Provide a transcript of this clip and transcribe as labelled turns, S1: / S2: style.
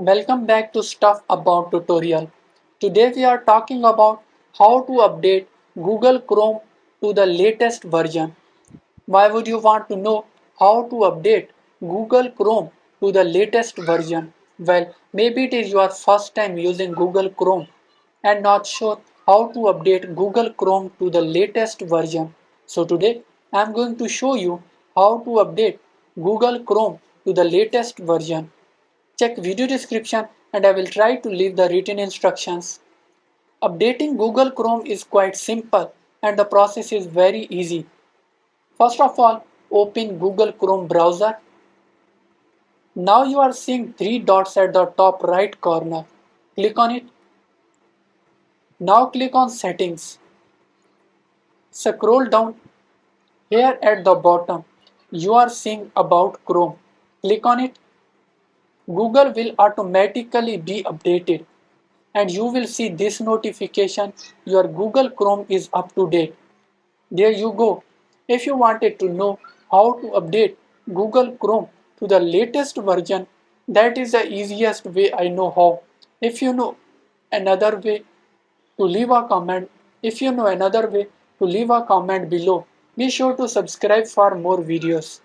S1: Welcome back to Stuff About tutorial. Today we are talking about how to update Google Chrome to the latest version. Why would you want to know how to update Google Chrome to the latest version? Well, maybe it is your first time using Google Chrome and not sure how to update Google Chrome to the latest version. So today I am going to show you how to update Google Chrome to the latest version. Check video description and I will try to leave the written instructions. Updating Google Chrome is quite simple and the process is very easy. First of all, open Google Chrome browser. Now you are seeing three dots at the top right corner. Click on it. Now click on Settings. Scroll down. Here at the bottom, you are seeing About Chrome. Click on it. Google will automatically be updated and you will see this notification your Google Chrome is up to date. There you go. If you wanted to know how to update Google Chrome to the latest version, that is the easiest way I know how. If you know another way to leave a comment, if you know another way to leave a comment below, be sure to subscribe for more videos.